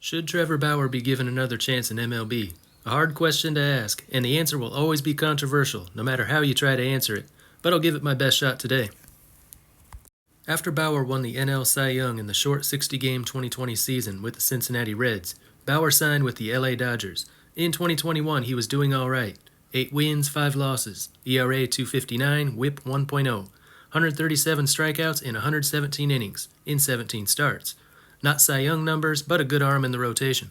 Should Trevor Bauer be given another chance in MLB? A hard question to ask, and the answer will always be controversial, no matter how you try to answer it, but I'll give it my best shot today. After Bauer won the NL Cy Young in the short 60-game 2020 season with the Cincinnati Reds, Bauer signed with the LA Dodgers. In 2021, he was doing all right. 8 wins, 5 losses, ERA 2.59, WHIP 1.0, 137 strikeouts in 117 innings in 17 starts. Not Cy Young numbers, but a good arm in the rotation.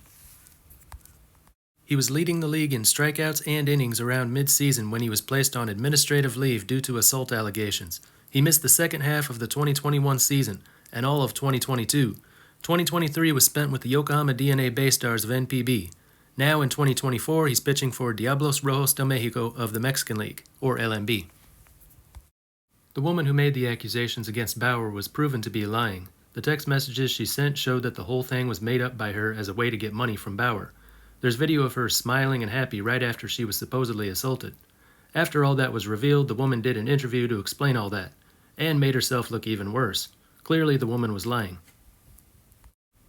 He was leading the league in strikeouts and innings around mid-season when he was placed on administrative leave due to assault allegations. He missed the second half of the 2021 season and all of 2022. 2023 was spent with the Yokohama DNA Baystars of NPB. Now in 2024, he's pitching for Diablos Rojos del Mexico of the Mexican League, or LMB. The woman who made the accusations against Bauer was proven to be lying. The text messages she sent showed that the whole thing was made up by her as a way to get money from Bauer. There's video of her smiling and happy right after she was supposedly assaulted. After all that was revealed, the woman did an interview to explain all that, and made herself look even worse. Clearly, the woman was lying.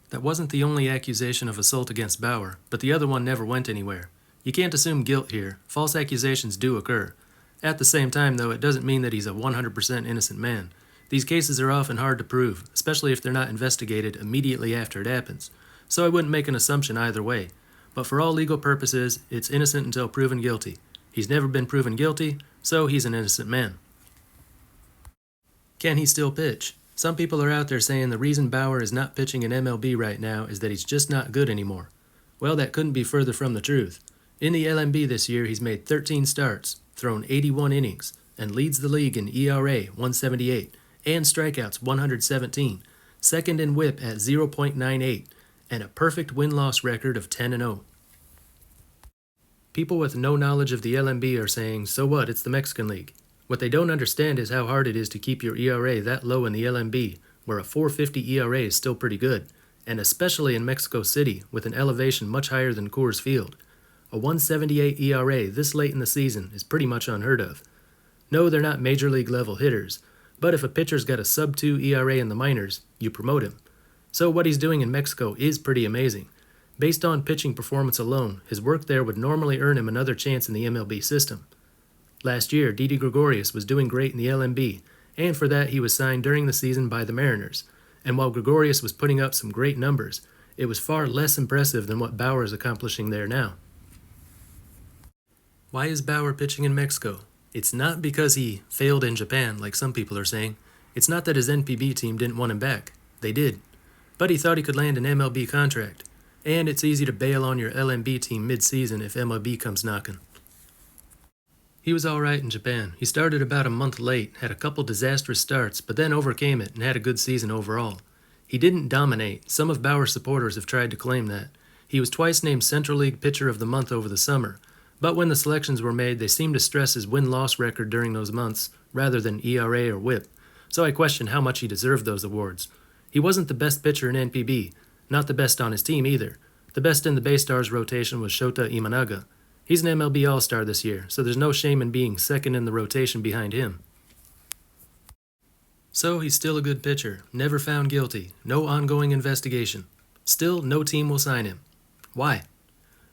That wasn't the only accusation of assault against Bauer, but the other one never went anywhere. You can't assume guilt here. False accusations do occur. At the same time, though, it doesn't mean that he's a 100% innocent man. These cases are often hard to prove, especially if they're not investigated immediately after it happens. So I wouldn't make an assumption either way. But for all legal purposes, it's innocent until proven guilty. He's never been proven guilty, so he's an innocent man. Can he still pitch? Some people are out there saying the reason Bauer is not pitching in MLB right now is that he's just not good anymore. Well, that couldn't be further from the truth. In the LMB this year, he's made 13 starts, thrown 81 innings, and leads the league in ERA 178 and strikeouts 117, second in WHIP at 0.98, and a perfect win-loss record of 10-0. People with no knowledge of the LMB are saying, so what, it's the Mexican League. What they don't understand is how hard it is to keep your ERA that low in the LMB, where a 4.50 ERA is still pretty good, and especially in Mexico City, with an elevation much higher than Coors Field. A 1.78 ERA this late in the season is pretty much unheard of. No, they're not major league level hitters, but if a pitcher's got a sub-2 ERA in the minors, you promote him. So what he's doing in Mexico is pretty amazing. Based on pitching performance alone, his work there would normally earn him another chance in the MLB system. Last year, Didi Gregorius was doing great in the LMB, and for that he was signed during the season by the Mariners. And while Gregorius was putting up some great numbers, it was far less impressive than what Bauer is accomplishing there now. Why is Bauer pitching in Mexico? It's not because he failed in Japan, like some people are saying. It's not that his NPB team didn't want him back. They did. But he thought he could land an MLB contract. And it's easy to bail on your LMB team mid-season if MLB comes knocking. He was alright in Japan. He started about a month late, had a couple disastrous starts, but then overcame it and had a good season overall. He didn't dominate. Some of Bauer's supporters have tried to claim that. He was twice named Central League Pitcher of the Month over the summer, but when the selections were made, they seemed to stress his win-loss record during those months rather than ERA or WHIP, so I question how much he deserved those awards. He wasn't the best pitcher in NPB, not the best on his team either. The best in the Baystars rotation was Shota Imanaga. He's an MLB All-Star this year, so there's no shame in being second in the rotation behind him. So he's still a good pitcher, never found guilty, no ongoing investigation. Still, no team will sign him. Why?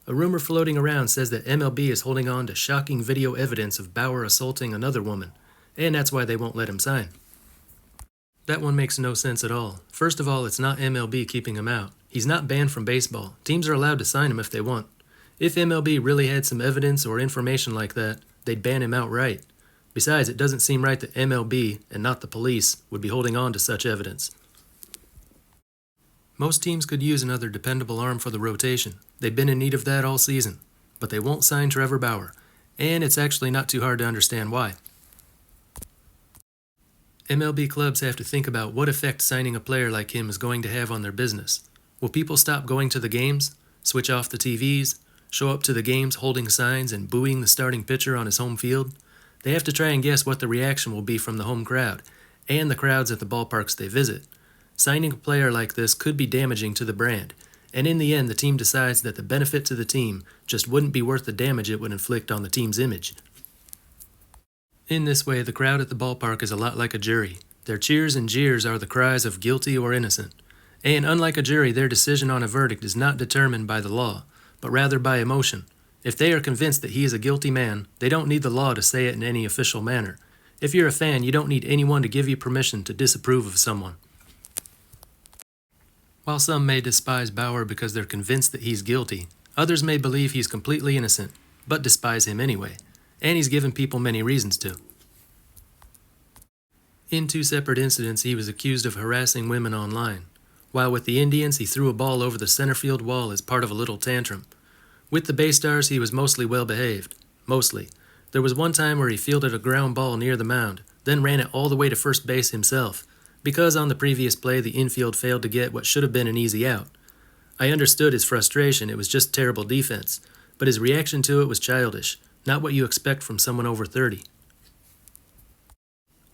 A rumor floating around says that MLB is holding on to shocking video evidence of Bauer assaulting another woman, and that's why they won't let him sign. That one makes no sense at all. First of all, it's not MLB keeping him out. He's not banned from baseball. Teams are allowed to sign him if they want. If MLB really had some evidence or information like that, they'd ban him outright. Besides, it doesn't seem right that MLB, and not the police, would be holding on to such evidence. Most teams could use another dependable arm for the rotation. They've been in need of that all season. But they won't sign Trevor Bauer, and it's actually not too hard to understand why. MLB clubs have to think about what effect signing a player like him is going to have on their business. Will people stop going to the games, switch off the TVs, show up to the games holding signs and booing the starting pitcher on his home field? They have to try and guess what the reaction will be from the home crowd, and the crowds at the ballparks they visit. Signing a player like this could be damaging to the brand, and in the end the team decides that the benefit to the team just wouldn't be worth the damage it would inflict on the team's image. In this way, the crowd at the ballpark is a lot like a jury. Their cheers and jeers are the cries of guilty or innocent. And unlike a jury, their decision on a verdict is not determined by the law, but rather by emotion. If they are convinced that he is a guilty man, they don't need the law to say it in any official manner. If you're a fan, you don't need anyone to give you permission to disapprove of someone. While some may despise Bauer because they're convinced that he's guilty, others may believe he's completely innocent, but despise him anyway. And he's given people many reasons to. In 2 separate incidents, he was accused of harassing women online. While with the Indians, he threw a ball over the center field wall as part of a little tantrum. With the Bay Stars, he was mostly well behaved. Mostly. There was one time where he fielded a ground ball near the mound, then ran it all the way to first base himself, because on the previous play the infield failed to get what should have been an easy out. I understood his frustration, it was just terrible defense, but his reaction to it was childish, not what you expect from someone over 30.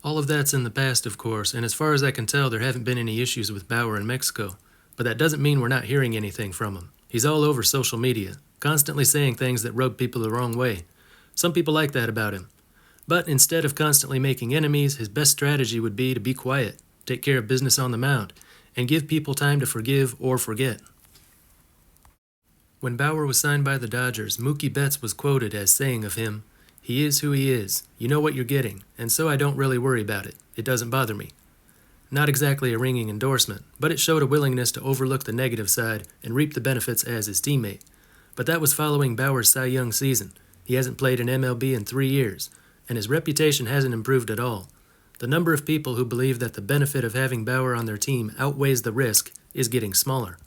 All of that's in the past, of course, and as far as I can tell, there haven't been any issues with Bauer in Mexico, but that doesn't mean we're not hearing anything from him. He's all over social media, constantly saying things that rub people the wrong way. Some people like that about him. But instead of constantly making enemies, his best strategy would be to be quiet, take care of business on the mound, and give people time to forgive or forget. When Bauer was signed by the Dodgers, Mookie Betts was quoted as saying of him, "He is who he is. You know what you're getting, and so I don't really worry about it. It doesn't bother me." Not exactly a ringing endorsement, but it showed a willingness to overlook the negative side and reap the benefits as his teammate. But that was following Bauer's Cy Young season. He hasn't played in MLB in 3 years, and his reputation hasn't improved at all. The number of people who believe that the benefit of having Bauer on their team outweighs the risk is getting smaller.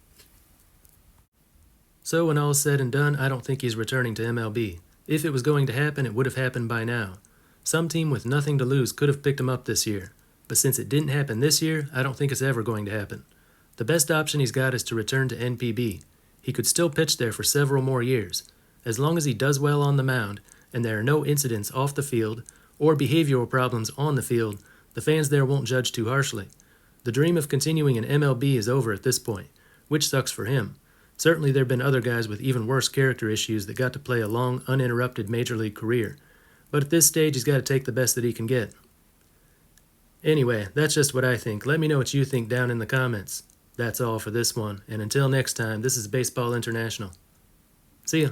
So when all is said and done, I don't think he's returning to MLB. If it was going to happen, it would have happened by now. Some team with nothing to lose could have picked him up this year, but since it didn't happen this year, I don't think it's ever going to happen. The best option he's got is to return to NPB. He could still pitch there for several more years. As long as he does well on the mound, and there are no incidents off the field, or behavioral problems on the field, the fans there won't judge too harshly. The dream of continuing in MLB is over at this point, which sucks for him. Certainly there have been other guys with even worse character issues that got to play a long, uninterrupted major league career. But at this stage, he's got to take the best that he can get. Anyway, that's just what I think. Let me know what you think down in the comments. That's all for this one, and until next time, this is Baseball International. See ya.